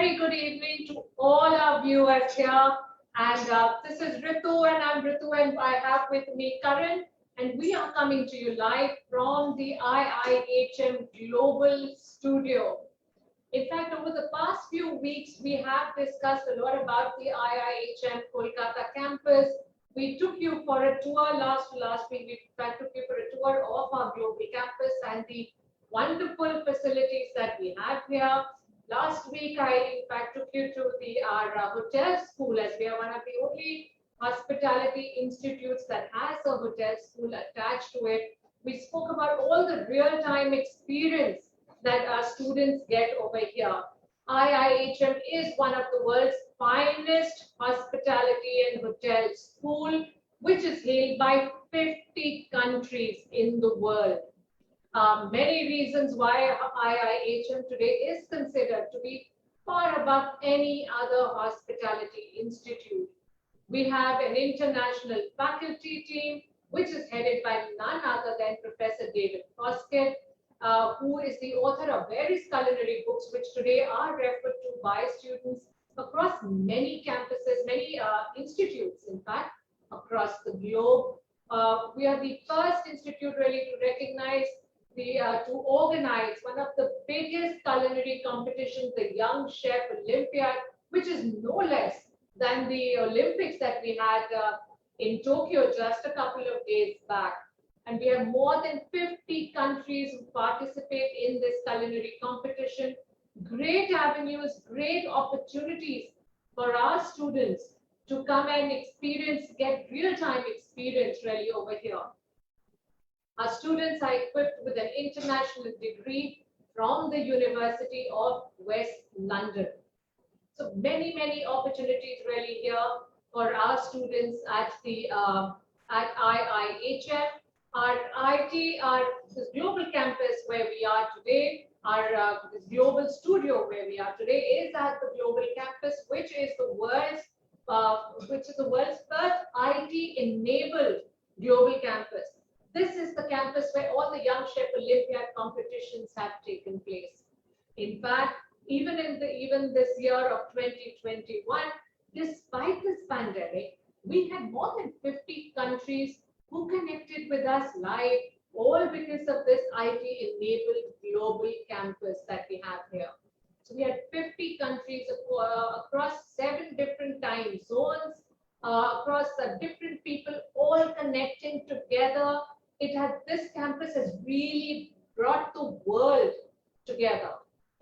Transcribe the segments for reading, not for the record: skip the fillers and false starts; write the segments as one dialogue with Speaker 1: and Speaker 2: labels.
Speaker 1: very good evening to all our viewers here. And this is Ritu, and I'm Ritu, and I have with me Karan, and we are coming to you live from the IIHM Global Studio. In fact, over the past few weeks, we have discussed a lot about the IIHM Kolkata campus. We took you for a tour last week. We took you for a tour of our global campus and the wonderful facilities that we have here. Last week, I in fact took you to our hotel school, as we are one of the only hospitality institutes that has a hotel school attached to it. We spoke about all the real-time experience that our students get over here. IIHM is one of the world's finest hospitality and hotel school, which is hailed by 50 countries in the world. Many reasons why IIHM today is considered to be far above any other hospitality institute. We have an international faculty team, which is headed by none other than Professor David Foskett, who is the author of various culinary books, which today are referred to by students across many campuses, many institutes, in fact, across the globe. We are the first institute really to recognize to organize one of the biggest culinary competitions, the Young Chef Olympiad, which is no less than the Olympics that we had in Tokyo just a couple of days back. And we have more than 50 countries who participate in this culinary competition. Great avenues, great opportunities for our students to come and get real-time experience really over here. Our students are equipped with an international degree from the University of West London. So many opportunities really here for our students at IIHM. This global campus where we are today, this global studio where we are today is at the global campus, which is the world's first IT-enabled global campus. This is the campus where all the Young Chef Olympiad competitions have taken place. In fact, even this year of 2021, despite this pandemic, we had more than 50 countries who connected with us live, all because of this IT-enabled global campus that we have here. So we had 50 countries across 7 different time zones, across different people all connecting together. This campus has really brought the world together.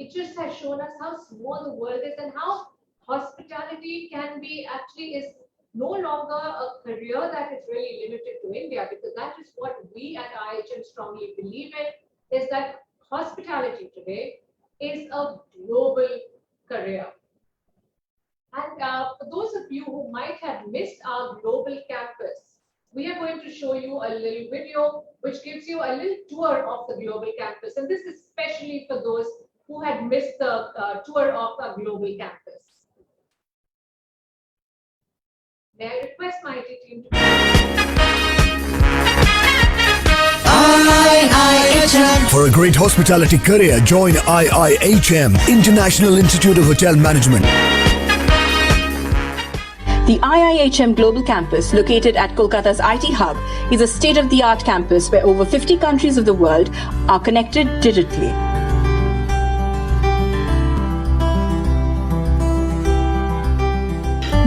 Speaker 1: It just has shown us how small the world is and how hospitality is no longer a career that is really limited to India, because that is what we at IIHM strongly believe in, is that hospitality today is a global career. And for those of you who might have missed our global campus, we are going to show you a little video which gives you a little tour of the global campus. And this is especially for those who had missed the tour of our global campus. May I request my IT team to...
Speaker 2: IIHM. For a great hospitality career, join IIHM, International Institute of Hotel Management.
Speaker 3: The IIHM Global Campus, located at Kolkata's IT Hub, is a state-of-the-art campus where over 50 countries of the world are connected digitally.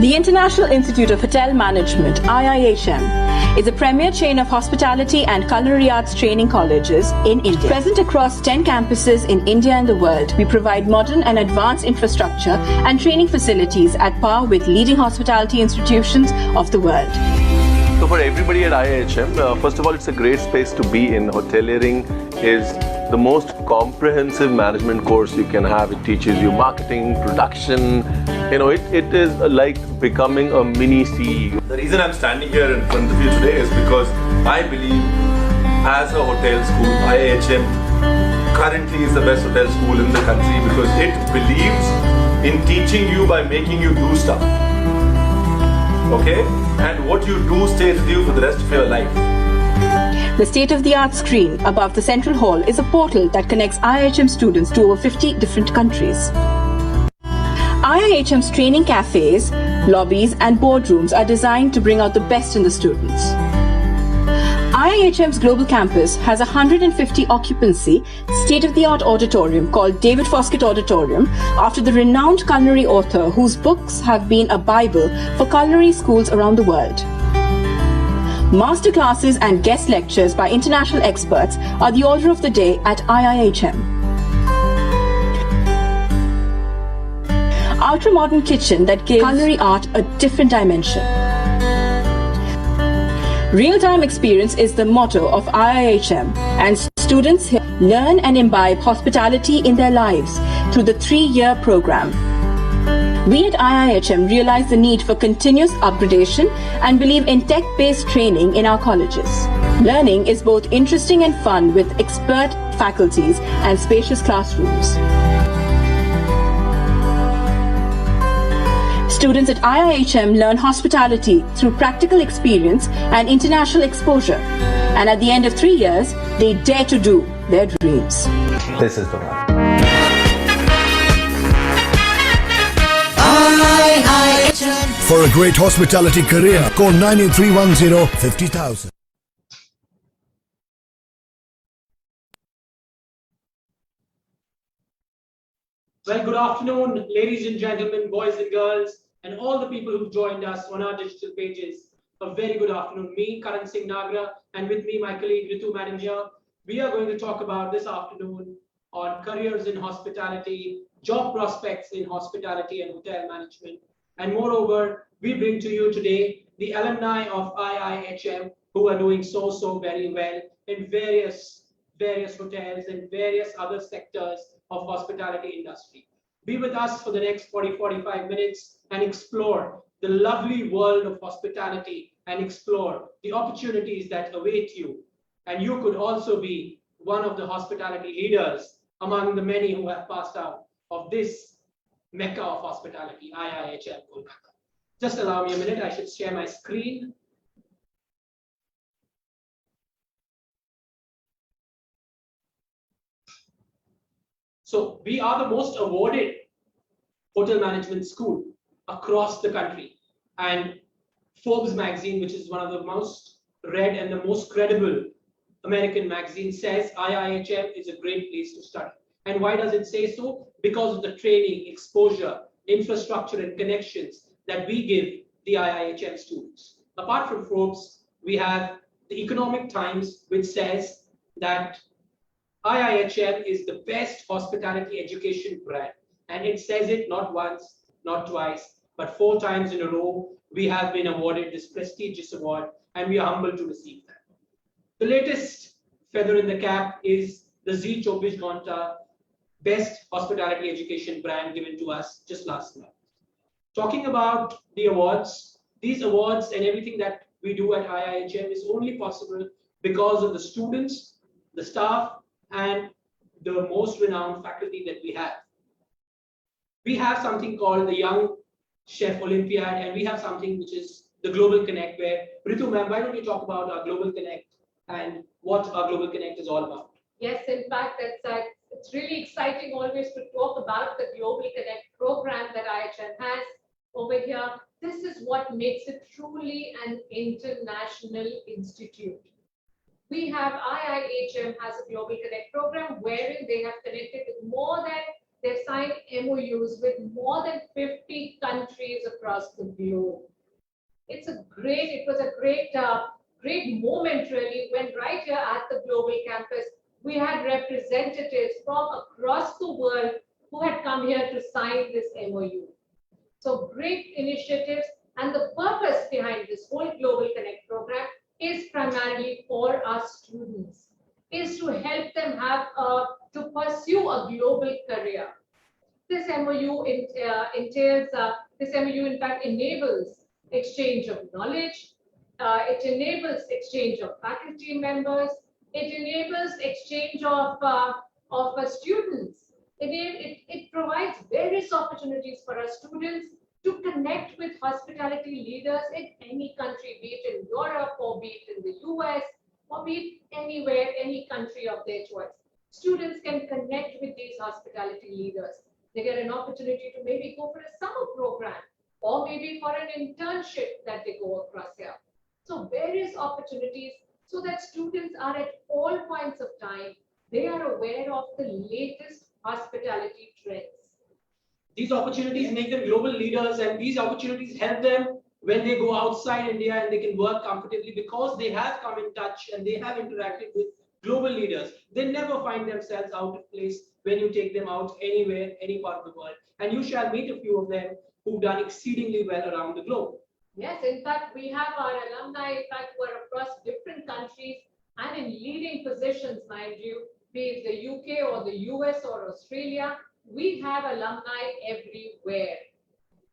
Speaker 3: The International Institute of Hotel Management, IIHM, is a premier chain of hospitality and culinary arts training colleges in India. Present across 10 campuses in India and the world, we provide modern and advanced infrastructure and training facilities at par with leading hospitality institutions of the world.
Speaker 4: So for everybody at IIHM, first of all, it's a great space to be in. Hoteliering is the most comprehensive management course you can have. It teaches you marketing, production. It is like becoming a mini CEO.
Speaker 5: The reason I'm standing here in front of you today is because I believe as a hotel school, IIHM currently is the best hotel school in the country because it believes in teaching you by making you do stuff. Okay? And what you do stays with you for the rest of your life.
Speaker 3: The state-of-the-art screen above the central hall is a portal that connects IIHM students to over 50 different countries. IIHM's training cafes, lobbies, and boardrooms are designed to bring out the best in the students. IIHM's global campus has a 150 occupancy, state-of-the-art auditorium called David Foskett Auditorium after the renowned culinary author whose books have been a Bible for culinary schools around the world. Masterclasses and guest lectures by international experts are the order of the day at IIHM. Ultra-modern kitchen that gives culinary art a different dimension. Real-time experience is the motto of IIHM, and students here learn and imbibe hospitality in their lives through the 3-year program. We at IIHM realize the need for continuous upgradation and believe in tech-based training in our colleges. Learning is both interesting and fun with expert faculties and spacious classrooms. Students at IIHM learn hospitality through practical experience and international exposure. And at the end of 3 years, they dare to do their dreams.
Speaker 6: This is the one.
Speaker 2: For a great hospitality career, call 98310 50,000.
Speaker 7: Well, good afternoon, ladies and gentlemen, boys and girls, and all the people who've joined us on our digital pages. A very good afternoon. Me, Karan Singh Nagra, and with me, my colleague Ritu Madam here. We are going to talk about this afternoon on careers in hospitality, job prospects in hospitality and hotel management. And moreover, we bring to you today the alumni of IIHM who are doing so very well in various hotels and various other sectors of hospitality industry. Be with us for the next 40-45 minutes and explore the lovely world of hospitality and explore the opportunities that await you. And you could also be one of the hospitality leaders among the many who have passed out of this Mecca of hospitality, IIHM Kolkata. Just allow me a minute, I should share my screen. So we are the most awarded hotel management school across the country. And Forbes magazine, which is one of the most read and the most credible American magazine, says IIHM is a great place to study. And why does it say so? Because of the training, exposure, infrastructure, and connections that we give the IIHM students. Apart from Forbes, we have the Economic Times, which says that IIHM is the best hospitality education brand. And it says it not once, not twice, but 4 times in a row. We have been awarded this prestigious award, and we are humbled to receive that. The latest feather in the cap is the Zee 24 Ghanta Best Hospitality Education brand given to us just last month. Talking about the awards, these awards and everything that we do at IIHM is only possible because of the students, the staff, and the most renowned faculty that we have. We have something called the Young Chef Olympiad, and we have something which is the Global Connect, where Ritu ma'am, why don't you talk about our Global Connect and what our Global Connect is all about?
Speaker 1: Yes, in fact, it's really exciting always to talk about the Global Connect program that IIHM has over here. This is what makes it truly an international institute. We have IIHM has a Global Connect program wherein they have connected with they've signed MOUs with more than 50 countries across the globe. It was a great moment really when right here at the Global Campus, we had representatives from across the world who had come here to sign this MOU. So great initiatives, and the purpose behind this whole Global Connect program is primarily for our students, is to help them to pursue a global career. This MOU this MOU in fact enables exchange of knowledge, it enables exchange of faculty members, it enables exchange of students. It provides various opportunities for our students to connect with hospitality leaders in any country, be it in Europe or be it in the US or be it anywhere, any country of their choice. Students can connect with these hospitality leaders. They get an opportunity to maybe go for a summer program or maybe for an internship that they go across here. So various opportunities so that students are at all points of time, they are aware of the latest hospitality trends.
Speaker 7: These opportunities make them global leaders, and these opportunities help them when they go outside India and they can work comfortably because they have come in touch and they have interacted with global leaders. They never find themselves out of place when you take them out anywhere, any part of the world. And you shall meet a few of them who've done exceedingly well around the globe.
Speaker 1: Yes, in fact, we have our alumni, in fact, who are across different countries and in leading positions, mind you, be it the UK or the US or Australia. We have alumni everywhere.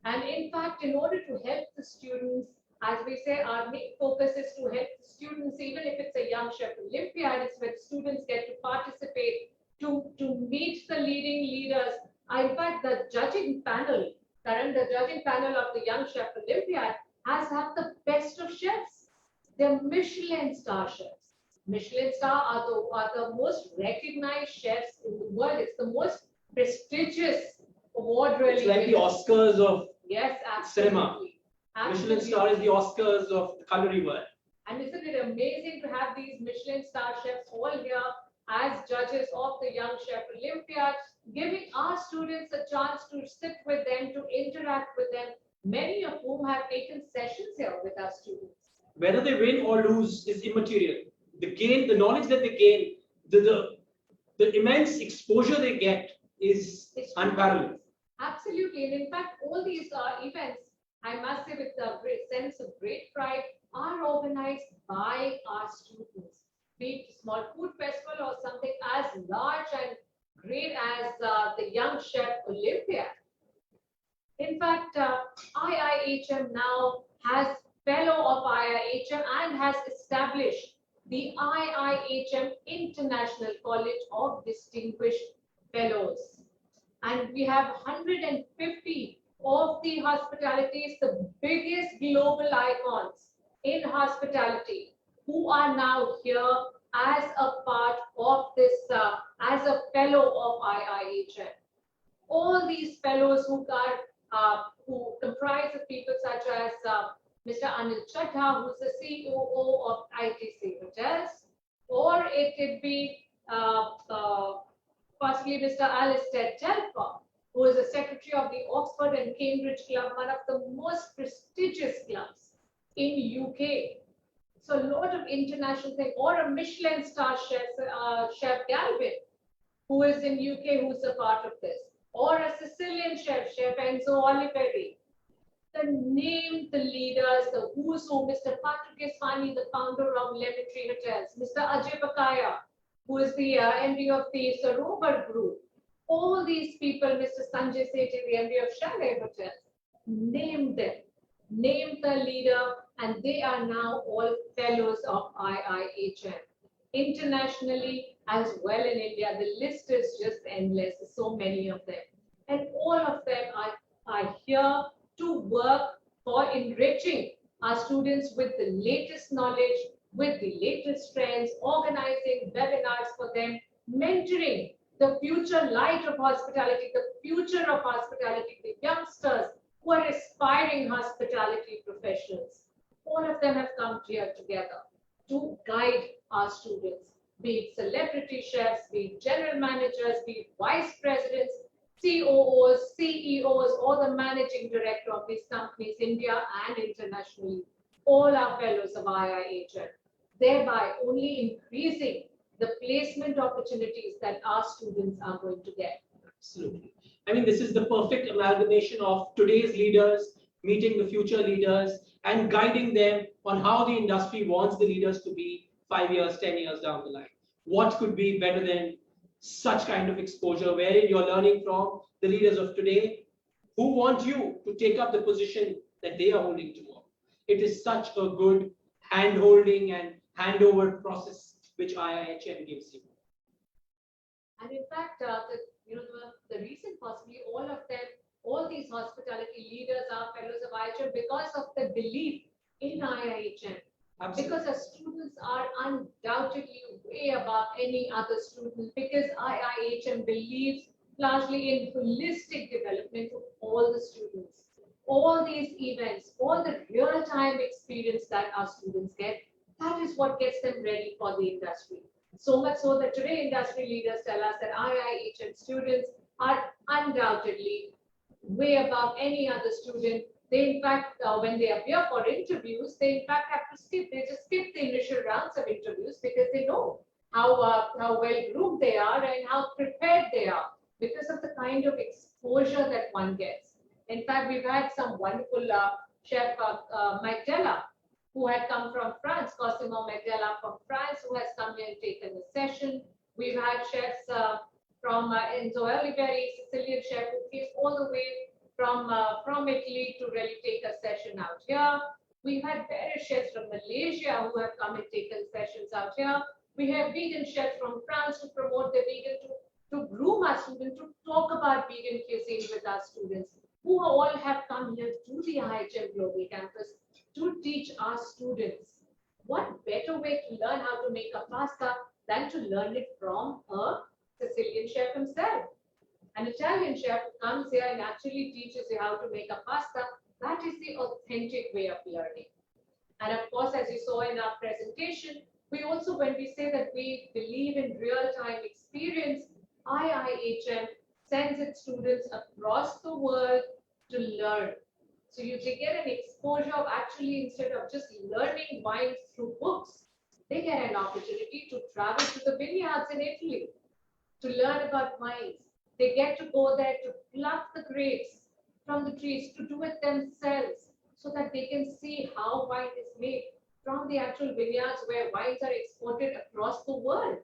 Speaker 1: And in fact, in order to help the students, as we say, our main focus is to help the students, even if it's a Young Chef Olympiad, it's when students get to participate, to meet the leading leaders. In fact, the judging panel, Karan, the judging panel of the Young Chef Olympiad has had the best of chefs. They're Michelin star chefs. Michelin star are the most recognized chefs in the world. It's the most prestigious award, really.
Speaker 7: It's like the Oscars of
Speaker 1: yes,
Speaker 7: cinema.
Speaker 1: Absolutely.
Speaker 7: Michelin star is the Oscars of the culinary world.
Speaker 1: And isn't it amazing to have these Michelin star chefs all here as judges of the Young Chef Olympiad, giving our students a chance to sit with them, to interact with them, many of whom have taken sessions here with our students.
Speaker 7: Whether they win or lose is immaterial. The knowledge that they gain, the immense exposure they get is unparalleled.
Speaker 1: Absolutely. And in fact, all these events, I must say with a great sense of great pride, are organized by our students. Be it a small food festival or something as large and great as the Young Chef Olympiad. In fact, IIHM now has fellow of IIHM and has established the IIHM International College of Distinguished Fellows. And we have 150 of the hospitalities, the biggest global icons in hospitality, who are now here as a part of this, as a fellow of IIHM. All these fellows who comprise of people such as Mr. Anil Chadha, who's the CEO of ITC Hotels, or it could be possibly Mr. Alistair Telfer, who is the secretary of the Oxford and Cambridge Club, one of the most prestigious clubs in UK. So a lot of international things, or a Michelin star chef, Chef Galvin, who is in UK, who's a part of this, or a Sicilian chef, Chef Enzo Oliveri. Name the leaders, the who's who, Mr. Patrick Esfani, the founder of Lemon Tree Hotels, Mr. Ajay Bakaya, who is the MD of the Sarovar Group. All these people, Mr. Sanjay Sethi, the MD of Chalet Hotels, name them, name the leader, and they are now all fellows of IIHM. Internationally as well in India, the list is just endless, so many of them. And all of them are here to work for enriching our students with the latest knowledge, with the latest trends, organizing webinars for them, mentoring the future light of hospitality, the future of hospitality, the youngsters who are aspiring hospitality professionals. All of them have come here together to guide our students, be it celebrity chefs, be it general managers, be it vice presidents, COOs, CEOs, or the managing director of these companies, India and internationally, all are fellows of IIHM, thereby only increasing the placement opportunities that our students are going to get.
Speaker 7: Absolutely. I mean, this is the perfect amalgamation of today's leaders, meeting the future leaders, and guiding them on how the industry wants the leaders to be 5 years, 10 years down the line. What could be better than such kind of exposure wherein you're learning from the leaders of today who want you to take up the position that they are holding tomorrow. It is such a good hand-holding and handover process which IIHM gives you.
Speaker 1: And in fact, the reason possibly all of them, all these hospitality leaders are fellows of IIHM because of the belief in IIHM.
Speaker 7: Absolutely.
Speaker 1: Because our students are undoubtedly way above any other student, because IIHM believes largely in holistic development of all the students. All these events, all the real-time experience that our students get, that is what gets them ready for the industry. So much so that today industry leaders tell us that IIHM students are undoubtedly way above any other student. They, in fact, when they appear for interviews, they in fact have to skip. They just skip the initial rounds of interviews because they know how well groomed they are and how prepared they are because of the kind of exposure that one gets. In fact, we've had some wonderful chef Magdala, who had come from France, Cosimo Magdala from France, who has come here and taken a session. We've had chefs from Enzo Oliveri, Sicilian chef, who came all the way from Italy to really take a session out here. We've had various chefs from Malaysia who have come and taken sessions out here. We have vegan chefs from France to promote the vegan, to groom our students, to talk about vegan cuisine with our students, who all have come here to the IHM Global Campus to teach our students. What better way to learn how to make a pasta than to learn it from a Sicilian chef himself? An Italian chef who comes here and actually teaches you how to make a pasta. That is the authentic way of learning. And of course, as you saw in our presentation, we also, when we say that we believe in real-time experience, IIHM sends its students across the world to learn. So they get an exposure of actually, instead of just learning wines through books, they get an opportunity to travel to the vineyards in Italy to learn about wines. They get to go there to pluck the grapes from the trees, to do it themselves, so that they can see how wine is made from the actual vineyards where wines are exported across the world.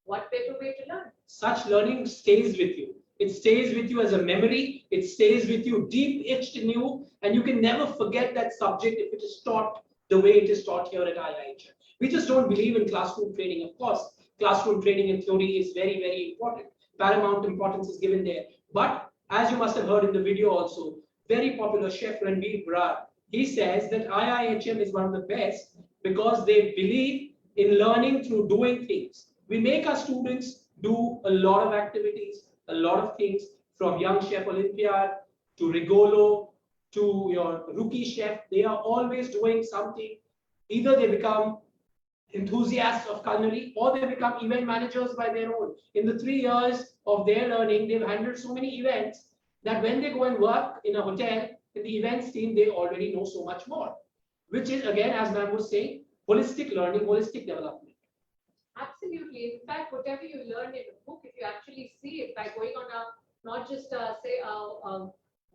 Speaker 1: What better way to learn?
Speaker 7: Such learning stays with you. It stays with you as a memory. It stays with you deep etched in you, and you can never forget that subject if it is taught the way it is taught here at IIHM. We just don't believe in classroom training. Of course, classroom training in theory is very, very important. Paramount importance is given there. But as you must have heard in the video also, very popular chef Ranveer Brar, he says that IIHM is one of the best because they believe in learning through doing things. We make our students do a lot of activities, a lot of things, from young chef Olympiad to Rigolo to your rookie chef. They are always doing something. Either they become enthusiasts of culinary or they become event managers by their own. In the 3 years of their learning, they've handled so many events that when they go and work in a hotel, in the events team, they already know so much more, which is, again, as ma'am was saying, holistic learning, holistic development.
Speaker 1: Absolutely. In fact, whatever you learn in a book, if you actually see it by going on not just say a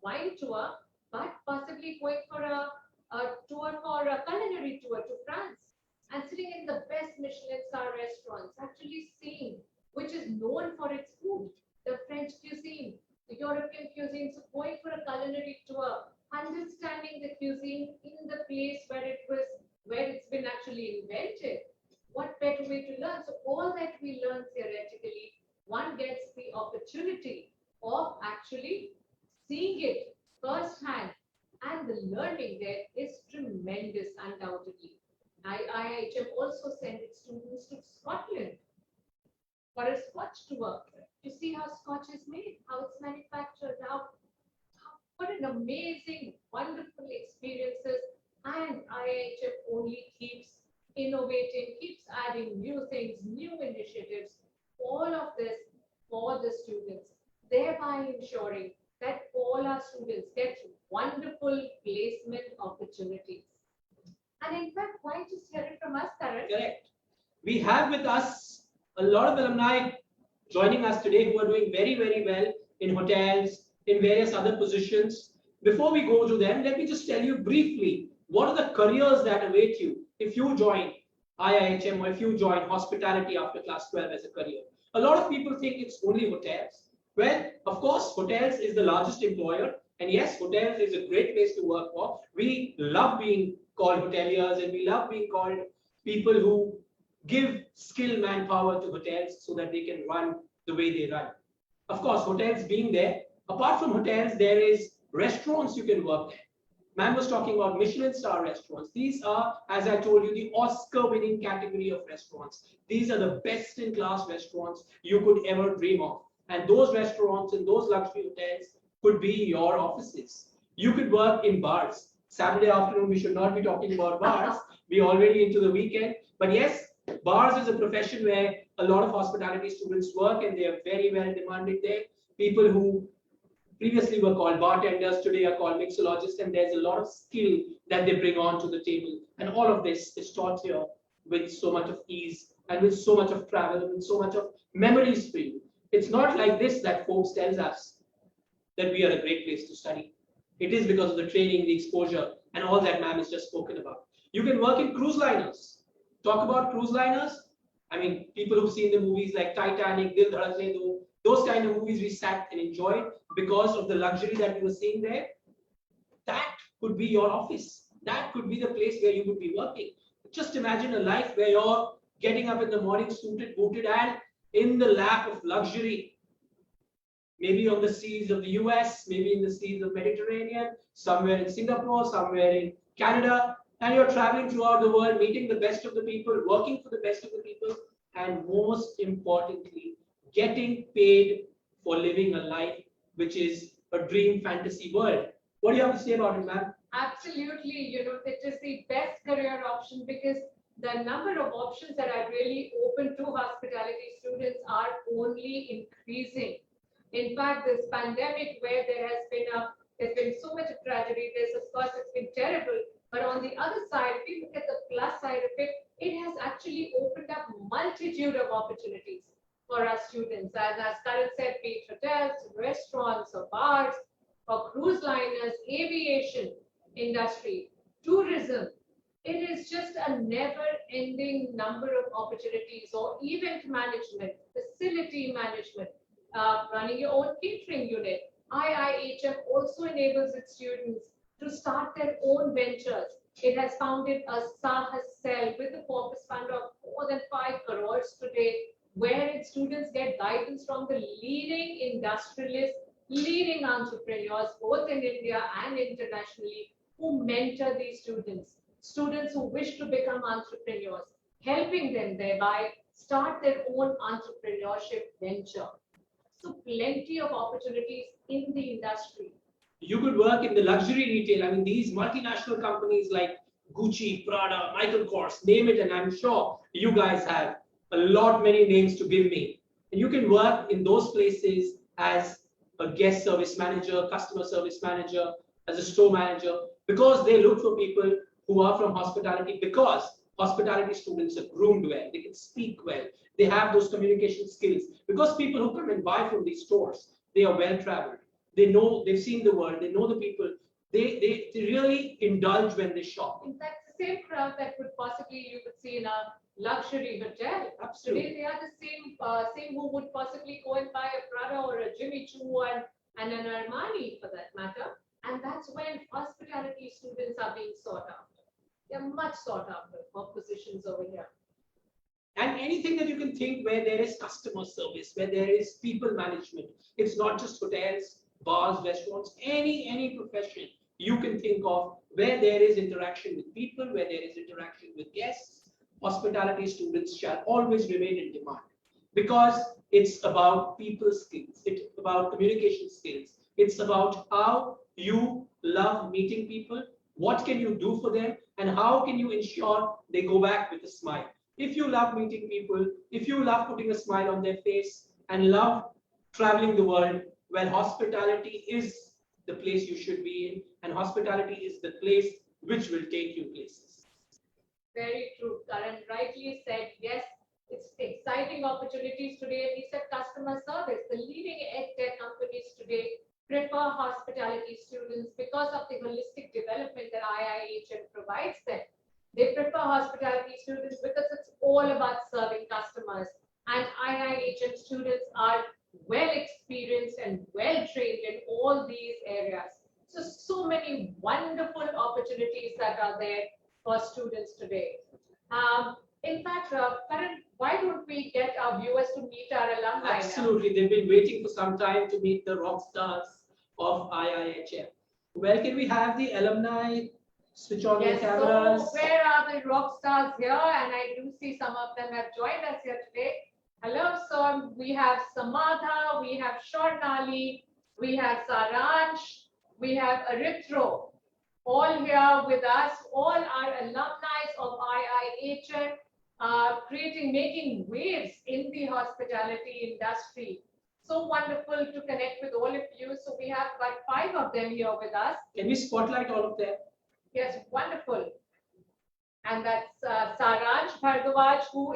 Speaker 1: wine tour, but possibly going for a tour for a culinary tour to France and sitting in the best Michelin star restaurants, actually seeing which is known for its food, the French cuisine, the European cuisine. So going for a culinary tour, understanding the cuisine in the place where it's been actually invented. What better way to learn? So all that we learn theoretically, one gets the opportunity of actually seeing it firsthand, and the learning there is tremendous, undoubtedly. IIHM also sent its students to Scotland for a Scotch tour to see how Scotch is made, how it's manufactured, what an amazing, wonderful experiences. And IIHM only keeps innovating, keeps adding new things, new initiatives, all of this for the students, thereby ensuring that all our students get wonderful placement opportunities. And in fact, why just hear it from us, Karan?
Speaker 7: Correct. We have with us a lot of alumni joining us today who are doing very, very well in hotels, in various other positions. Before we go to them, let me just tell you briefly, what are the careers that await you if you join IIHM or if you join hospitality after class 12 as a career? A lot of people think it's only hotels. Well, of course, hotels is the largest employer. And yes, hotels is a great place to work for. We love being called hoteliers, and we love being called people who give skilled manpower to hotels so that they can run the way they run. Of course, hotels being there, apart from hotels, there is restaurants you can work at. Ma'am was talking about Michelin star restaurants. These are, as I told you, the Oscar-winning category of restaurants. These are the best-in-class restaurants you could ever dream of. And those restaurants and those luxury hotels could be your offices. You could work in bars. Saturday afternoon, we should not be talking about bars. We're already into the weekend. But yes, bars is a profession where a lot of hospitality students work, and they are very well demanded there. People who previously were called bartenders today are called mixologists, and there's a lot of skill that they bring on to the table. And all of this is taught here with so much of ease and with so much of travel and with so much of memories for you. It's not like this that Forbes tells us that we are a great place to study. It is because of the training, the exposure, and all that ma'am has just spoken about. You can work in cruise liners. Talk about cruise liners. I mean, people who've seen the movies like Titanic, Dil Dhadakne Do, those kind of movies we sat and enjoyed because of the luxury that we were seeing there. That could be your office. That could be the place where you would be working. Just imagine a life where you're getting up in the morning, suited, booted, and in the lap of luxury. Maybe on the seas of the US, maybe in the seas of Mediterranean, somewhere in Singapore, somewhere in Canada, and you're traveling throughout the world, meeting the best of the people, working for the best of the people, and most importantly, getting paid for living a life which is a dream fantasy world. What do you have to say about it, ma'am?
Speaker 1: Absolutely, it is the best career option because the number of options that are really open to hospitality students are only increasing. In fact, this pandemic where there's been so much of tragedy, of course, it's been terrible. But on the other side, if you look at the plus side of it, it has actually opened up multitude of opportunities for our students. As Karan said, be it hotels, restaurants, or bars, or cruise liners, aviation industry, tourism. It is just a never-ending number of opportunities, or event management, facility management, running your own catering unit. IIHM also enables its students to start their own ventures. It has founded a Sahas cell with a corpus fund of more than 5 crores today, where its students get guidance from the leading industrialists, leading entrepreneurs, both in India and internationally, who mentor these students. Students who wish to become entrepreneurs, helping them thereby start their own entrepreneurship venture. So plenty of opportunities in the industry.
Speaker 7: You could work in the luxury retail. I mean, these multinational companies like Gucci, Prada, Michael Kors, name it, and I'm sure you guys have many names to give me. And you can work in those places as a guest service manager, customer service manager, as a store manager, because they look for people who are from hospitality, because hospitality students are groomed well, they can speak well, they have those communication skills, because people who come and buy from these stores, they are well traveled, they know, they've seen the world, they know the people, they really indulge when they shop.
Speaker 1: In fact, the same crowd that could possibly you could see in a luxury hotel.
Speaker 7: Absolutely.
Speaker 1: Today they are the same who would possibly go and buy a Prada or a Jimmy Choo and an Armani for that matter. And that's when hospitality students are being sought after. They're much sought after for positions over here.
Speaker 7: And anything that you can think where there is customer service, where there is people management, it's not just hotels, bars, restaurants, any profession you can think of where there is interaction with people, where there is interaction with guests, hospitality students shall always remain in demand, because it's about people skills, it's about communication skills, it's about how you love meeting people, what can you do for them, and how can you ensure they go back with a smile. If you love meeting people, if you love putting a smile on their face and love traveling the world, well, hospitality is the place you should be in, and hospitality is the place which will take you places.
Speaker 1: Very true. Karan rightly said, yes, it's exciting opportunities today. We said customer service. The leading edtech companies today prefer hospitality students because of the holistic development that IIHM provides them. They prefer hospitality students because it's all about serving customers. And IIHM students are well experienced and well trained in all these areas. So many wonderful opportunities that are there for students today. In fact, Karan, why don't we get our viewers to meet our alumni?
Speaker 7: Absolutely, they've been waiting for some time to meet the rock stars of IIHM. Well, can we have the alumni switch on their cameras?
Speaker 1: So where are the rock stars here? And I do see some of them have joined us here today. Hello, so we have Samadha, we have Swarnali, we have Saransh, we have Arithro, all here with us. All are alumni of IIHM, making waves in the hospitality industry. So wonderful to connect with all of you. So we have about 5 of them here with us.
Speaker 7: Can we spotlight all of them?
Speaker 1: Yes, wonderful. And that's Saransh Bhardwaj, who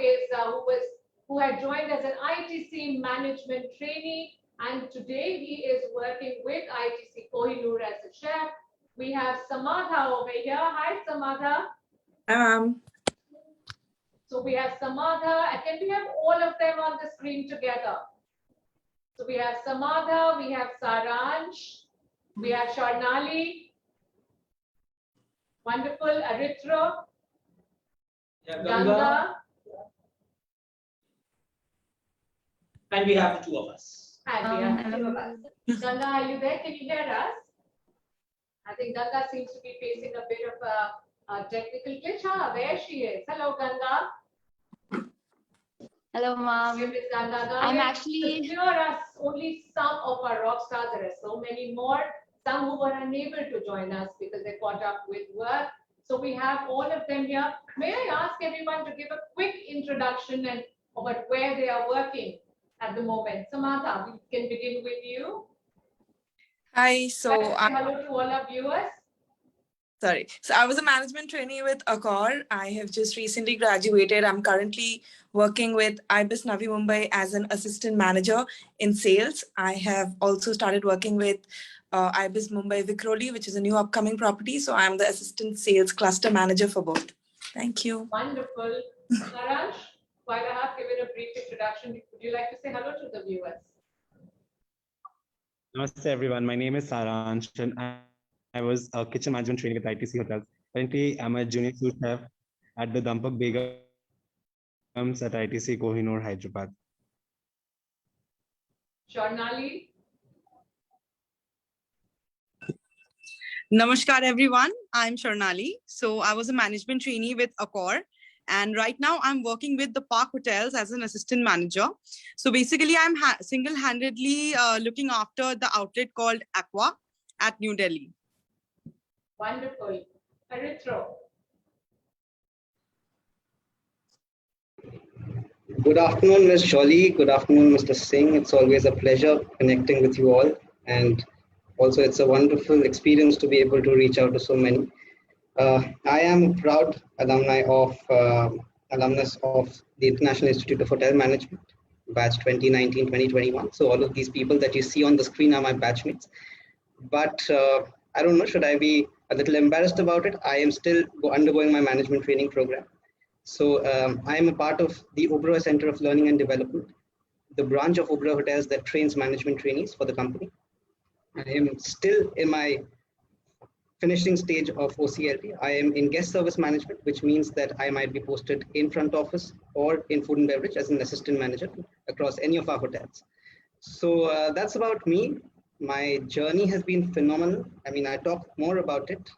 Speaker 1: had joined as an ITC management trainee, and today he is working with ITC Kohinoor as a chef. We have Samadha over here. Hi, Samadha. So we have Samadha, and can we have all of them on the screen together? So we have Samadha, we have Saransh, we have Swarnali, wonderful, Arithro,
Speaker 7: Yeah,
Speaker 1: Ganga,
Speaker 7: and we have the two of us.
Speaker 1: and we have two of us. Ganga, are you there? Can you hear us? I think Ganga seems to be facing a bit of a technical glitch. Ah, there she is. Hello, Ganga.
Speaker 6: Hello, mom.
Speaker 1: Here is Ganga.
Speaker 6: I'm
Speaker 1: Ganga,
Speaker 6: actually-
Speaker 1: here are only some of our rock stars. There are so many more. Some who were unable to join us because they caught up with work. So we have all of them here. May I ask everyone to give a quick introduction and about where they are working at the moment? Samantha, we can begin with you.
Speaker 8: Hi, so
Speaker 1: Hello to all our viewers.
Speaker 8: So I was a management trainee with Accor. I have just recently graduated. I'm currently working with IBIS Navi Mumbai as an assistant manager in sales. I have also started working with IBIS Mumbai Vikhroli, which is a new upcoming property. So I'm the assistant sales cluster manager for both. Thank you.
Speaker 1: Wonderful. Saransh, while I have given a brief introduction, would you like to say hello to the viewers?
Speaker 9: Namaste everyone. My name is Saransh and I was a kitchen management trainee with ITC Hotels. Currently, I'm a junior sous chef at the Dampak Begums at ITC Kohinoor, Hyderabad.
Speaker 1: Swarnali,
Speaker 10: Namaskar everyone, I'm Swarnali. So I was a management trainee with Accor, and right now I'm working with the Park Hotels as an assistant manager. So basically I'm single-handedly looking after the outlet called Aqua at New Delhi.
Speaker 1: wonderful. Arithro,
Speaker 11: Good afternoon, Ms. Jolie. Good afternoon, Mr. Singh. It's always a pleasure connecting with you all. And also, it's a wonderful experience to be able to reach out to so many. I am a proud alumnus of the International Institute of Hotel Management, batch 2019-2021. So all of these people that you see on the screen are my batchmates. But I don't know, should I be a little embarrassed about it? I am still undergoing my management training program. So I am a part of the Oberoi Center of Learning and Development, the branch of Oberoi Hotels that trains management trainees for the company. I am still in my finishing stage of OCLT. I am in guest service management, which means that I might be posted in front office or in food and beverage as an assistant manager across any of our hotels. So that's about me. My journey has been phenomenal. I mean, I talk more about it,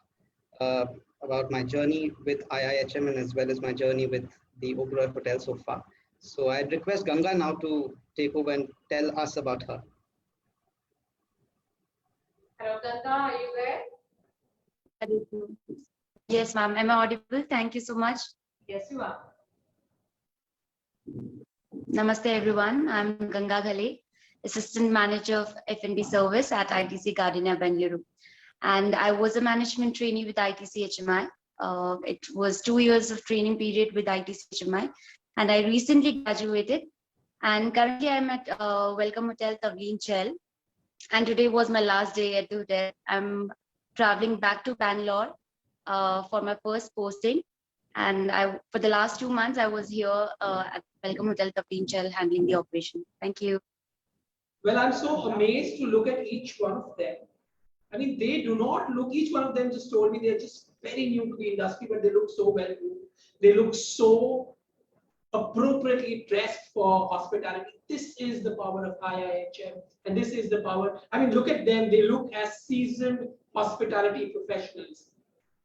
Speaker 11: about my journey with IIHM and as well as my journey with the Oberoi Hotel so far. So I'd request Ganga now to take over and tell us about her.
Speaker 1: hello Ganga, are you there?
Speaker 6: Yes, ma'am. Am I audible? Thank you so much.
Speaker 1: Yes, you are.
Speaker 6: Namaste, everyone. I'm Ganga Ghale, Assistant Manager of F&B Service at ITC Gardenia, Bengaluru. And I was a management trainee with ITC HMI. It was 2 years of training period with ITC HMI. And I recently graduated. And currently I'm at Welcome Hotel Tavleen Chel. And today was my last day at the hotel. I'm traveling back to Bangalore for my first posting. And for the last 2 months, I was here at Welcome Hotel Tavleen Chel handling the operation. Thank you.
Speaker 7: Well, I'm so amazed to look at each one of them. I mean, they do not look, each one of them just told me they're just very new to the industry, but they look so well groomed. They look so appropriately dressed for hospitality. This is the power of IIHM, and this is the power. I mean, look at them. They look as seasoned hospitality professionals.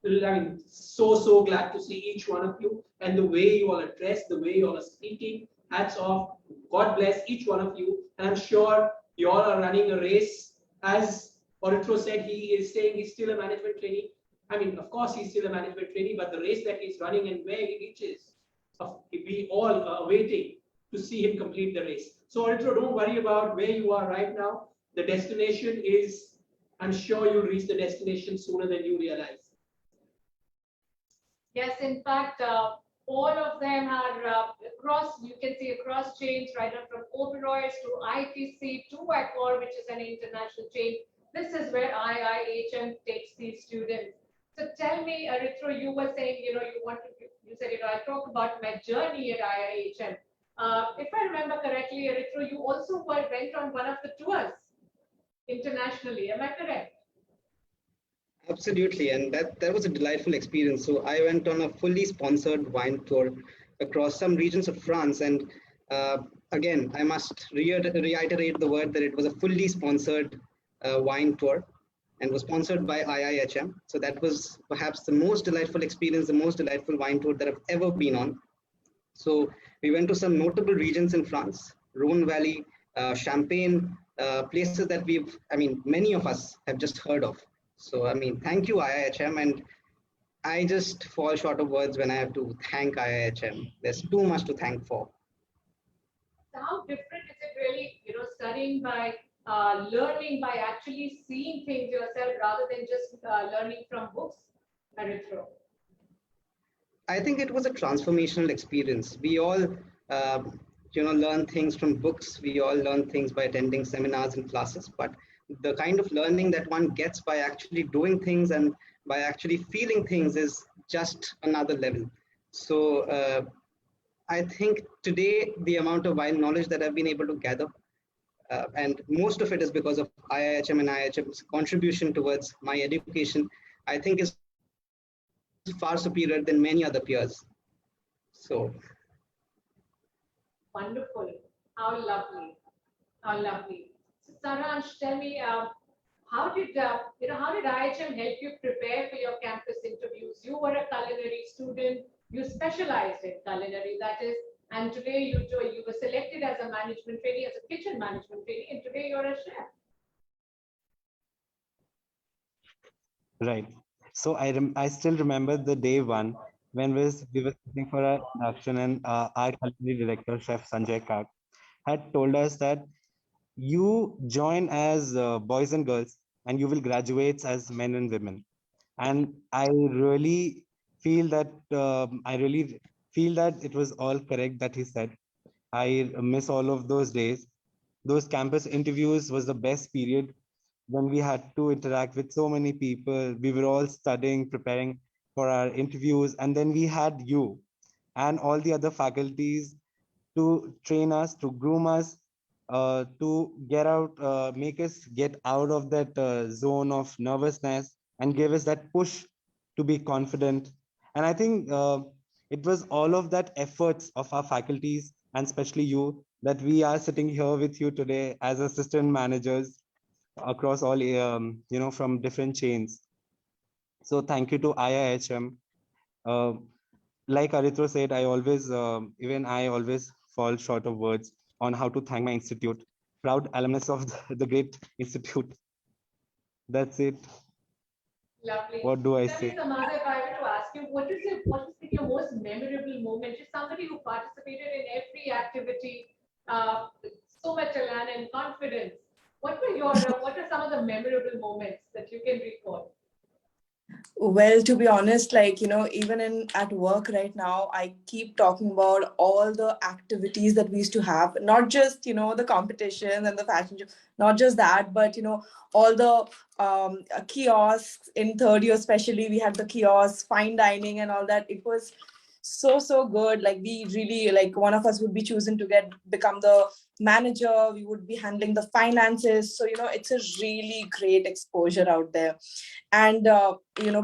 Speaker 7: I mean, so glad to see each one of you and the way you all are dressed, the way you all are speaking, hats off. God bless each one of you. And I'm sure you all are running a race. As Aritro said, he is saying he's still a management trainee. I mean, of course, he's still a management trainee, but the race that he's running and where he reaches, we all are waiting to see him complete the race. So Aritro, don't worry about where you are right now. The destination is, I'm sure you'll reach the destination sooner than you realize.
Speaker 1: Yes, in fact, all of them are across, you can see across chains, right up from Oberoi's to ITC to Accor, which is an international chain. This is where IIHM takes these students. So tell me, Aritro, you were saying, you said, I talked about my journey at IIHM. If I remember correctly, Aritro, you also went on one of the tours internationally. Am I correct?
Speaker 11: Absolutely, and that was a delightful experience. So I went on a fully sponsored wine tour across some regions of France, and again, I must reiterate the word that it was a fully sponsored wine tour and was sponsored by IIHM. So that was perhaps the most delightful experience, the most delightful wine tour that I've ever been on. So we went to some notable regions in France, Rhone Valley, Champagne, places that many of us have just heard of. So, thank you, IIHM. And I just fall short of words when I have to thank IIHM. There's too much to thank for.
Speaker 1: So how different is it really, studying by learning by actually seeing things yourself rather than just learning from books, Aritro?
Speaker 11: I think it was a transformational experience. We all, learn things from books. We all learn things by attending seminars and classes, but the kind of learning that one gets by actually doing things and by actually feeling things is just another level. So I think today the amount of wine knowledge that I've been able to gather, and most of it is because of IIHM and IIHM's contribution towards my education, I think is far superior than many other peers. So
Speaker 1: wonderful. How lovely. How lovely. Saransh, tell me, how did IIHM help you prepare for your campus interviews? You were a culinary student, you specialized in culinary, that is, and today you were selected as a management trainee, as a kitchen management trainee, and today you're a chef.
Speaker 9: Right. So I still remember the day one when we were sitting for our induction, and our culinary director, Chef Sanjay Kak, had told us that you join as boys and girls and you will graduate as men and women. And I really feel that it was all correct that he said. I miss all of those days. Those campus interviews was the best period when we had to interact with so many people. We were all studying, preparing for our interviews, and then we had you and all the other faculties to train us, to groom us, to make us get out of that zone of nervousness and give us that push to be confident. And I think it was all of that efforts of our faculties, and especially you, that we are sitting here with you today as assistant managers across all, from different chains. So thank you to IIHM. Like Aritro said, I always fall short of words on how to thank my institute. Proud alumnus of the great institute. That's it.
Speaker 1: Lovely.
Speaker 9: What do I say?
Speaker 1: Samantha, if I were to ask you, what is your most memorable moment? You're somebody who participated in every activity, so much elan and confidence. What are some of the memorable moments that you can recall?
Speaker 8: Well, to be honest, even at work right now, I keep talking about all the activities that we used to have, not just, the competitions and the fashion show, not just that, but, all the kiosks in third year, especially we had the kiosks, fine dining and all that. It was so good. Like we really, one of us would be chosen to become the manager. We would be handling the finances. So, it's a really great exposure out there. And,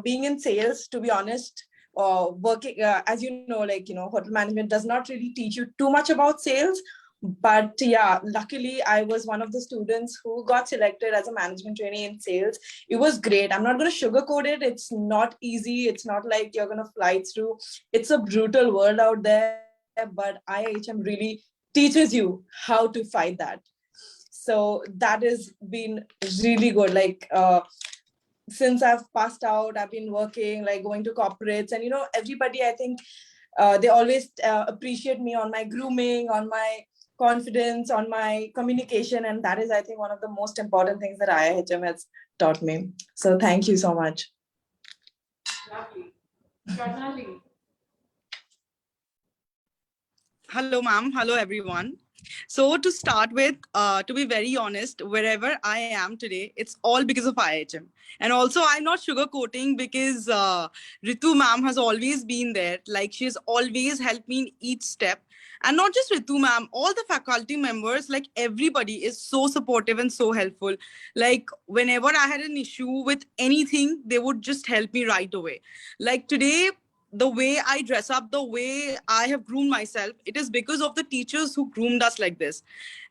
Speaker 8: being in sales, to be honest, working, as hotel management does not really teach you too much about sales. But yeah, luckily I was one of the students who got selected as a management trainee in sales. It was great. I'm not going to sugarcoat it. It's not easy. It's not like you're going to fly through. It's a brutal world out there. But IIHM really teaches you how to fight that. So that has been really good. Like since I've passed out, I've been working, like going to corporates, and everybody, I think they always appreciate me on my grooming, on my confidence, on my communication, and that is, I think, one of the most important things that IIHM has taught me. So thank you so much.
Speaker 1: Lovely. Sharnali.
Speaker 10: Hello, ma'am. Hello, everyone. So to start with, to be very honest, wherever I am today, it's all because of IIHM. And also, I'm not sugarcoating because Ritu ma'am has always been there. Like, she has always helped me in each step. And not just Ritu ma'am, all the faculty members, like everybody is so supportive and so helpful. Like whenever I had an issue with anything, they would just help me right away. Like today, the way I dress up, the way I have groomed myself, it is because of the teachers who groomed us like this.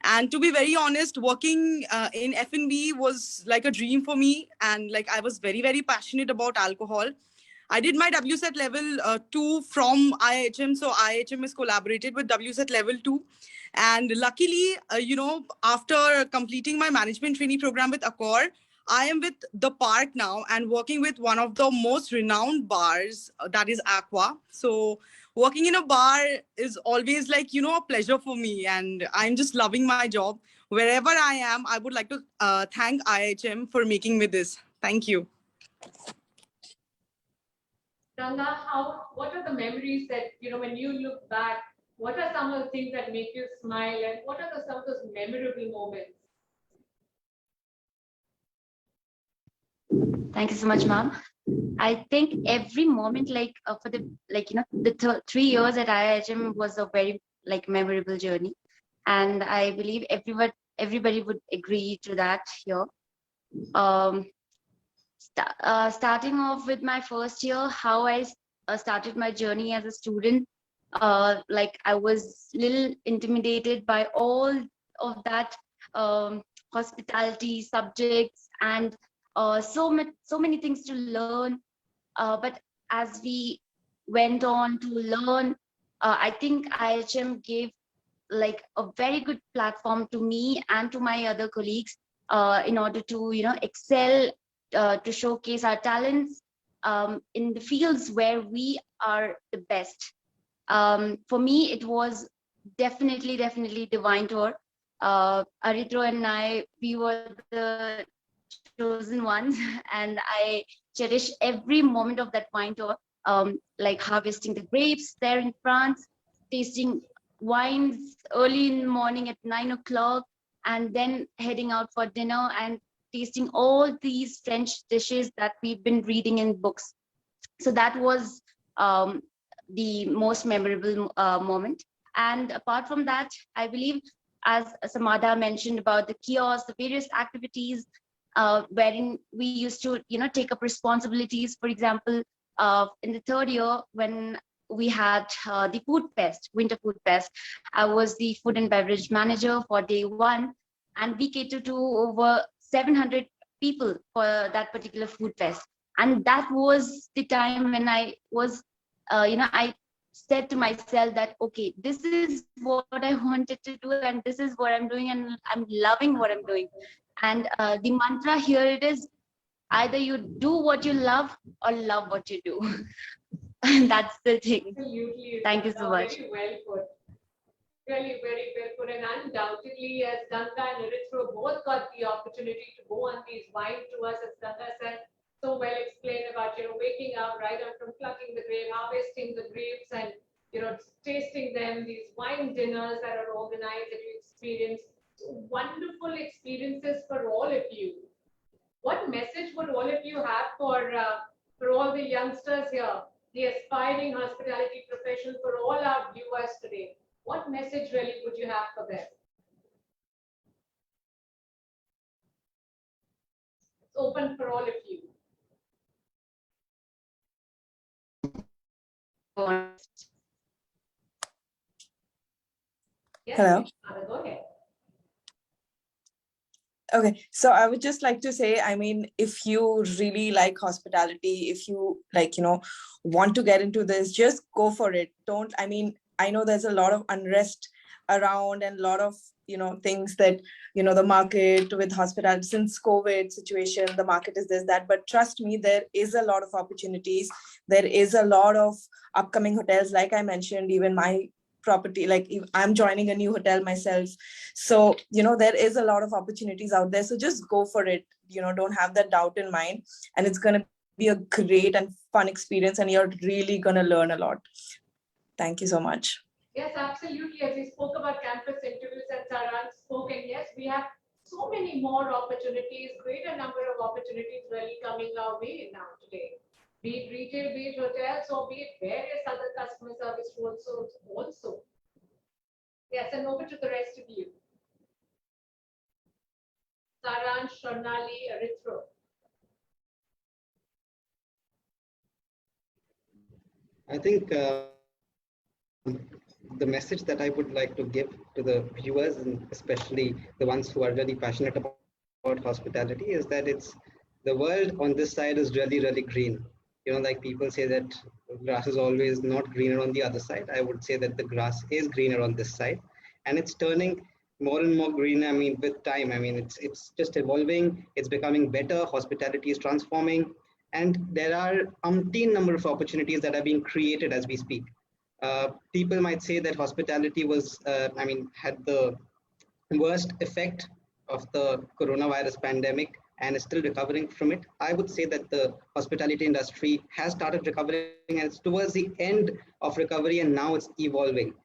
Speaker 10: And to be very honest, working in F&B was like a dream for me. And like I was very, very passionate about alcohol. I did my WSET level 2 from IIHM. So IIHM has collaborated with WSET level 2. And luckily, after completing my management trainee program with Accor, I am with the Park now and working with one of the most renowned bars, that is Aqua. So working in a bar is always like, a pleasure for me. And I'm just loving my job. Wherever I am, I would like to thank IIHM for making me this. Thank you.
Speaker 1: Ganga, what are the memories that, when you look back, what are some of the things that make you smile, and what are some of those memorable moments?
Speaker 6: Thank you so much, ma'am. I think every moment, for the 3 years at IIHM was a very memorable journey, and I believe everybody would agree to that here. Starting off with my first year, how I started my journey as a student, I was a little intimidated by all of that hospitality subjects and so many things to learn. But as we went on to learn, I think IIHM gave a very good platform to me and to my other colleagues in order to excel, to showcase our talents in the fields where we are the best. For me, it was definitely the wine tour. Aritro and I, we were the chosen ones, and I cherish every moment of that wine tour, like harvesting the grapes there in France, tasting wines early in the morning at 9 o'clock, and then heading out for dinner and tasting all these French dishes that we've been reading in books. So that was the most memorable moment. And apart from that, I believe, as Samadha mentioned about the kiosks, the various activities wherein we used to, take up responsibilities. For example, in the third year, when we had the food fest, winter food fest, I was the food and beverage manager for day 1, and we catered to over 700 people for that particular food fest. And that was the time when I was, I said to myself that, okay, this is what I wanted to do, and this is what I'm doing, and I'm loving what I'm doing. And the mantra here it is, either you do what you love or love what you do. That's the thing.
Speaker 1: Absolutely.
Speaker 6: Thank you so much.
Speaker 1: Very well put. Really very well put. And undoubtedly, as Ganga and Aritro both got the opportunity to go on these wine tours, as Ganga said, so well explained about, waking up right on from plucking the grape, harvesting the grapes, and, tasting them, these wine dinners that are organized that you experience. So wonderful experiences for all of you. What message would all of you have for all the youngsters here, the aspiring hospitality profession, for all our viewers today? What message really would you have for them? It's open for all of you. Yes,
Speaker 8: Hello.
Speaker 1: Go ahead.
Speaker 8: Okay, so I would just like to say, I mean, if you really like hospitality, if you want to get into this, just go for it. I know there's a lot of unrest around and a lot of, things that, the market with hospitality since COVID situation, the market is this, that, but trust me, there is a lot of opportunities. There is a lot of upcoming hotels. Like I mentioned, even my property, like I'm joining a new hotel myself. So, there is a lot of opportunities out there. So just go for it. Don't have that doubt in mind. And it's going to be a great and fun experience. And you're really going to learn a lot. Thank you so much.
Speaker 1: Yes, absolutely. As we spoke about campus interviews and Saran spoke, and yes, we have so many more opportunities, greater number of opportunities really coming our way now today. Be it retail, be it hotels, or be it various other customer service roles also. Yes, and over to the rest of you. Saran, Shornali, Arithro.
Speaker 11: I think the message that I would like to give to the viewers, and especially the ones who are really passionate about hospitality, is that the world on this side is really, really green. Like people say that grass is always not greener on the other side. I would say that the grass is greener on this side, and it's turning more and more green. I mean, with time, I mean, it's just evolving. It's becoming better. Hospitality is transforming, and there are umpteen number of opportunities that are being created as we speak. People might say that hospitality was, had the worst effect of the coronavirus pandemic and is still recovering from it. I would say that the hospitality industry has started recovering and it's towards the end of recovery, and now it's evolving.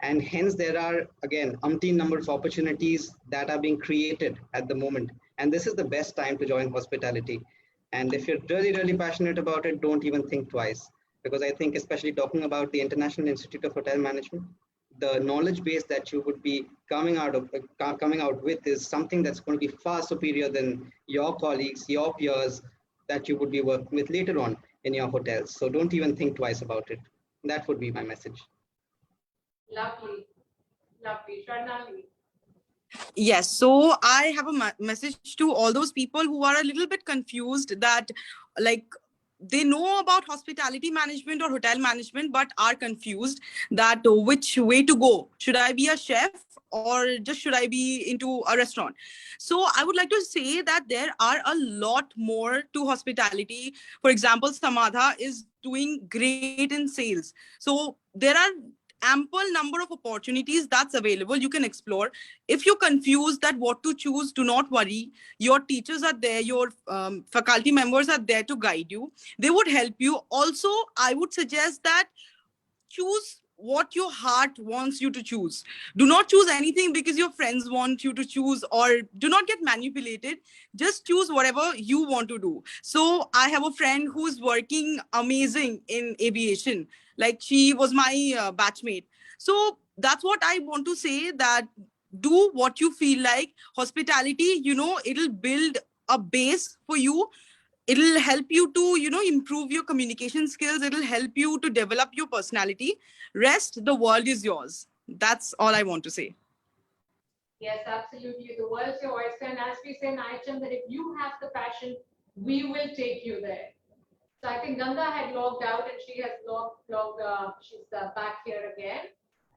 Speaker 11: And hence there are, again, umpteen number of opportunities that are being created at the moment. And this is the best time to join hospitality. And if you're really, really passionate about it, don't even think twice. Because I think, especially talking about the International Institute of Hotel Management, the knowledge base that you would be coming out with is something that's going to be far superior than your colleagues, your peers that you would be working with later on in your hotels. So don't even think twice about it. That would be my message.
Speaker 1: Lovely. Shornali.
Speaker 10: Yes, so I have a message to all those people who are a little bit confused that, like, they know about hospitality management or hotel management, but are confused that which way to go. Should I be a chef or just should I be into a restaurant? So I would like to say that there are a lot more to hospitality. For example, Samadha is doing great in sales. So there are ample number of opportunities that's available. You can explore. If you're confused that what to choose, do not worry. Your teachers are there. Your faculty members are there to guide you. They would help you. Also, I would suggest that choose what your heart wants you to choose. Do not choose anything because your friends want you to choose, or do not get manipulated. Just choose whatever you want to do. So I have a friend who's working amazing in aviation. Like, she was my batchmate. So that's what I want to say, that do what you feel like. Hospitality, it'll build a base for you. It'll help you to, improve your communication skills. It'll help you to develop your personality. Rest, the world is yours. That's all I want to say.
Speaker 1: Yes, absolutely. The world's your oyster. And as we say in IHM, that if you have the passion, we will take you there. So I think Ganga had logged out and she has she's back here again.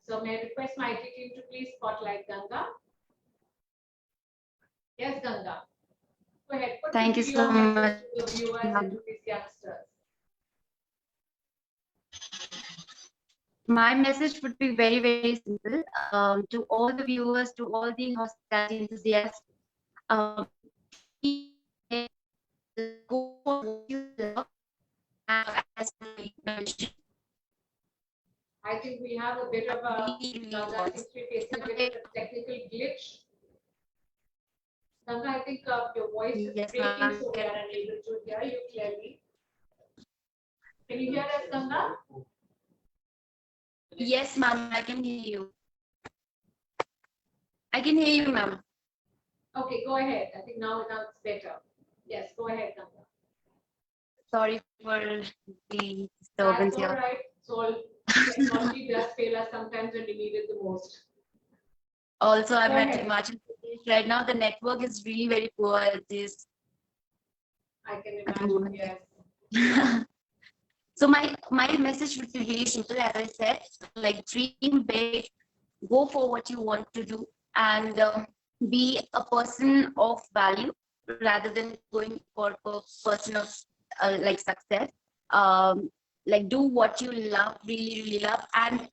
Speaker 1: So may I request my IT team to please spotlight Ganga. Yes, Ganga. Go ahead.
Speaker 6: Thank you so much.
Speaker 1: To the viewers and to these youngsters.
Speaker 6: My message would be very, very simple. To all the viewers, to all the hospitality enthusiasts, go for what you love. As I mentioned,
Speaker 1: I think we have a bit of a Ganga, since we're facing a bit of a technical glitch. Ganga, I think your voice is breaking, so we are unable to hear you clearly. Can you hear us, Ganga?
Speaker 6: Yes, ma'am, I can hear you. I can hear you, ma'am.
Speaker 1: Okay, go ahead. I think now it's better. Yes, go ahead, Ganga.
Speaker 6: Sorry for the disturbance
Speaker 1: That's all
Speaker 6: here.
Speaker 1: right. So technology does fail us sometimes when we need it the most.
Speaker 6: Also, I'm
Speaker 1: Go
Speaker 6: at
Speaker 1: ahead.
Speaker 6: Himachal Pradesh right now. The network is really very poor.
Speaker 1: I can imagine, yes.
Speaker 6: So my message would be really simple. As I said, like, dream big, go for what you want to do, and be a person of value rather than going for a person of like success. Like do what you love, really love. And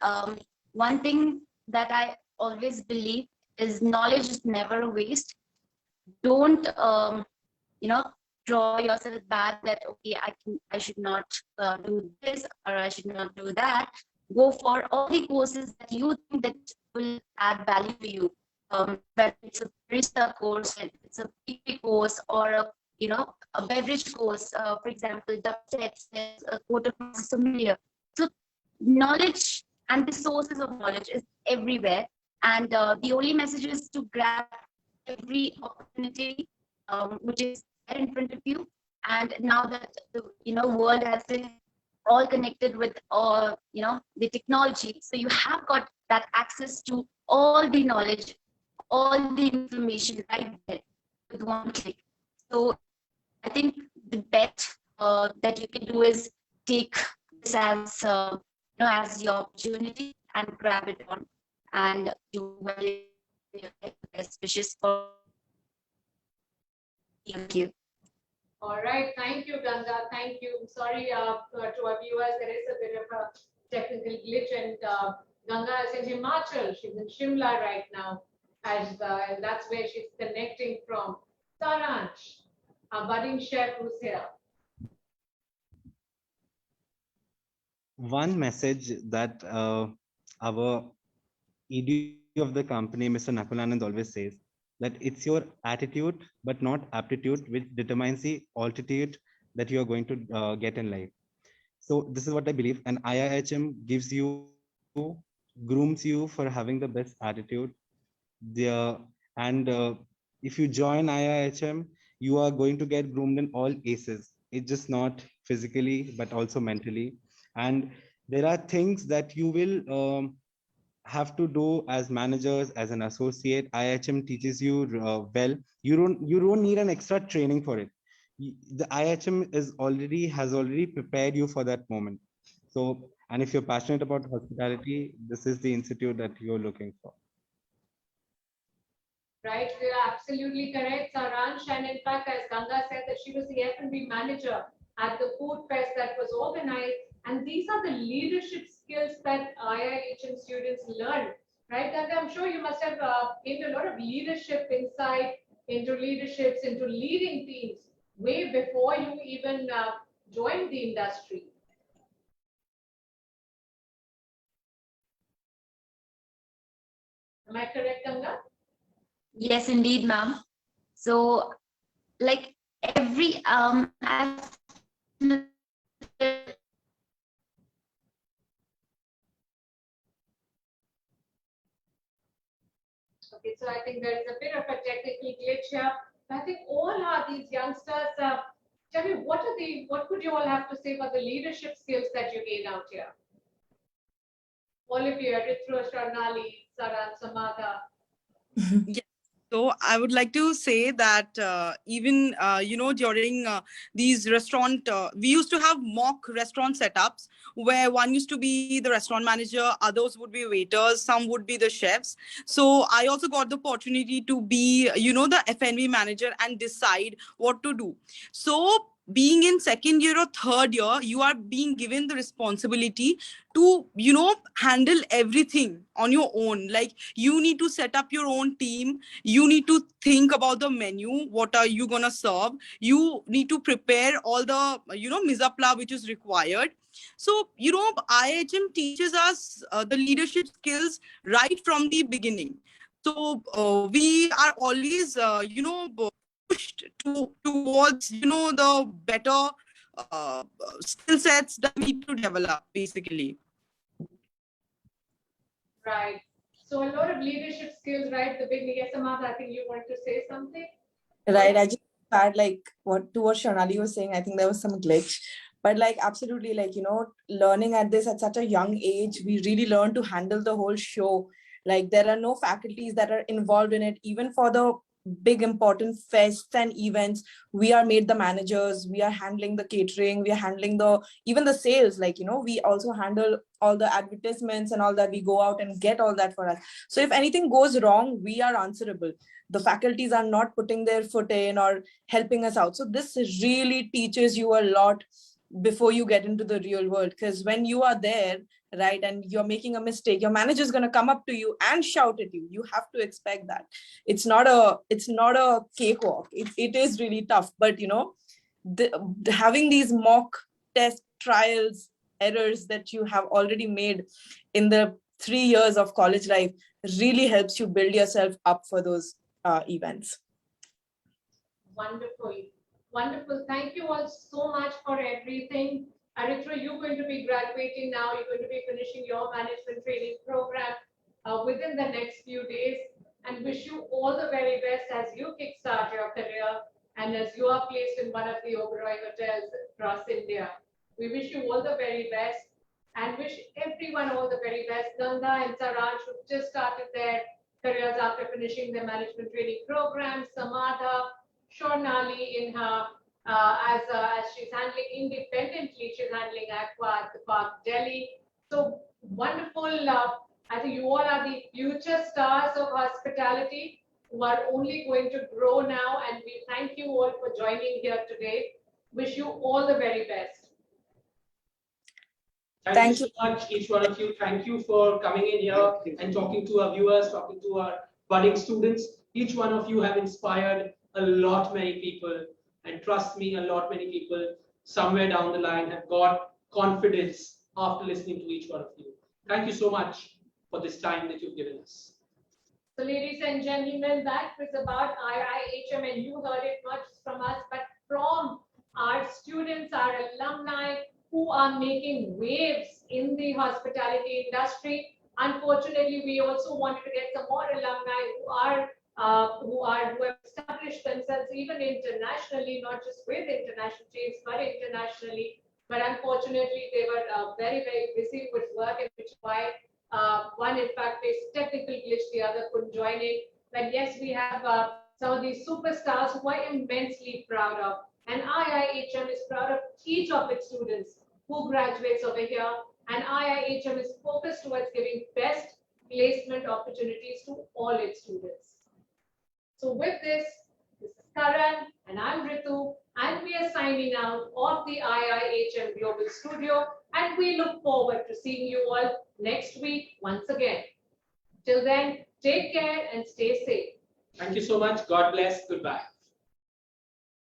Speaker 6: one thing that I always believe is knowledge is never a waste. Don't draw yourself bad that okay, I should not do this or I should not do that. Go for all the courses that you think that will add value to you. Whether it's a barista course, whether it's a PP course, or a beverage course. For example, Dubtex, there's a quarter familiar. So knowledge and the sources of knowledge is everywhere, and the only message is to grab every opportunity which is there in front of you. And now that the world has been all connected with the technology, so you have got that access to all the knowledge, all the information right there with one click. So I think the bet that you can do is take this as as your opportunity and grab it on and do well in your best wishes for. Thank you.
Speaker 1: All right, thank you, Ganga. Thank you. Sorry to our viewers, there is a bit of a technical glitch, and Ganga is in Himachal. She's in Shimla right now, and that's where she's connecting from. Saransh, a budding chef who's here.
Speaker 9: One message that our ED of the company, Mr. Nakulanand, always says, that it's your attitude, but not aptitude, which determines the altitude that you are going to get in life. So this is what I believe. And IIHM gives you, grooms you for having the best attitude. If you join IIHM, you are going to get groomed in all aces. It's just not physically, but also mentally. And there are things that you will have to do as managers, as an associate. IIHM teaches you well. You don't need an extra training for it. The IIHM has already prepared you for that moment. So, and if you're passionate about hospitality, this is the institute that you're looking for.
Speaker 1: Right, you're absolutely correct, Saransh. And in fact, as Ganga said, that she was the F&B manager at the food fest that was organized. And these are the leadership skills that IIHM students learn, right? And I'm sure you must have gained a lot of leadership insight into leaderships, into leading teams way before you even joined the industry. Am I correct, Ganga?
Speaker 6: Yes, indeed, ma'am. So, like every
Speaker 1: Okay, so I think there is a bit of a technical glitch here. I think all these youngsters, tell me, what would you all have to say about the leadership skills that you gain out here? All of you, Rithra, Sharnali, Saran, Samadha.
Speaker 10: Yeah. So I would like to say that even, during these restaurant, we used to have mock restaurant setups where one used to be the restaurant manager, others would be waiters, some would be the chefs. So I also got the opportunity to be, the F&B manager and decide what to do. So being in second year or third year, you are being given the responsibility to, handle everything on your own. Like you need to set up your own team. You need to think about the menu. What are you going to serve? You need to prepare all the, mise en place which is required. So, IIHM teaches us the leadership skills right from the beginning. So we are always, pushed towards, the better skill sets that we need to develop, basically.
Speaker 1: Right. So a lot of leadership skills, right? The beginning. Yes, Samadha, I think you want to say something.
Speaker 12: Right. I just had what Sharnali was saying. I think there was some glitch, but absolutely, learning at this at such a young age, we really learn to handle the whole show. There are no faculties that are involved in it, even for the big important fests and events, we are made the managers, we are handling the catering, we are handling even the sales, like, we also handle all the advertisements and all that. We go out and get all that for us. So if anything goes wrong, we are answerable. The faculties are not putting their foot in or helping us out. So this really teaches you a lot before you get into the real world, because when you are there, right, and you're making a mistake, your manager is going to come up to you and shout at you. You have to expect that. It's not a cakewalk. It is really tough, but having these mock test trials, errors that you have already made in the 3 years of college life really helps you build yourself up for those events.
Speaker 1: Wonderful. Wonderful. Thank you all so much for everything. Aritra, you're going to be graduating now. You're going to be finishing your management training program within the next few days, and wish you all the very best as you kickstart your career and as you are placed in one of the Oberoi hotels across India. We wish you all the very best and wish everyone all the very best. Ganga and Saransh, who just started their careers after finishing their management training program. Samadha, Shornali in her as she's handling independently, she's handling Aqua at the Park Delhi. So wonderful. I think you all are the future stars of hospitality who are only going to grow now, and we thank you all for joining here today. Wish you all the very best.
Speaker 7: Thank you so much, each one of you. Thank you for coming in here and talking to our viewers, talking to our budding students. Each one of you have inspired a lot many people, and trust me, a lot many people somewhere down the line have got confidence after listening to each one of you. Thank you so much for this time that you've given us.
Speaker 1: So ladies and gentlemen, that was about IIHM, and you heard it not just from us, but from our students, our alumni who are making waves in the hospitality industry. Unfortunately, we also wanted to get some more alumni who have established themselves even internationally, not just with international chains, but internationally. But unfortunately, they were very, very busy with work, and which is why one, in fact, faced technical glitch, the other couldn't join in. But yes, we have some of these superstars who I'm immensely proud of. And IIHM is proud of each of its students who graduates over here. And IIHM is focused towards giving best placement opportunities to all its students. So with this is Karan and I'm Ritu, and we are signing out of the IIHM Global Studio, and we look forward to seeing you all next week once again. Till then, take care and stay safe.
Speaker 7: Thank you so much. God bless. Goodbye.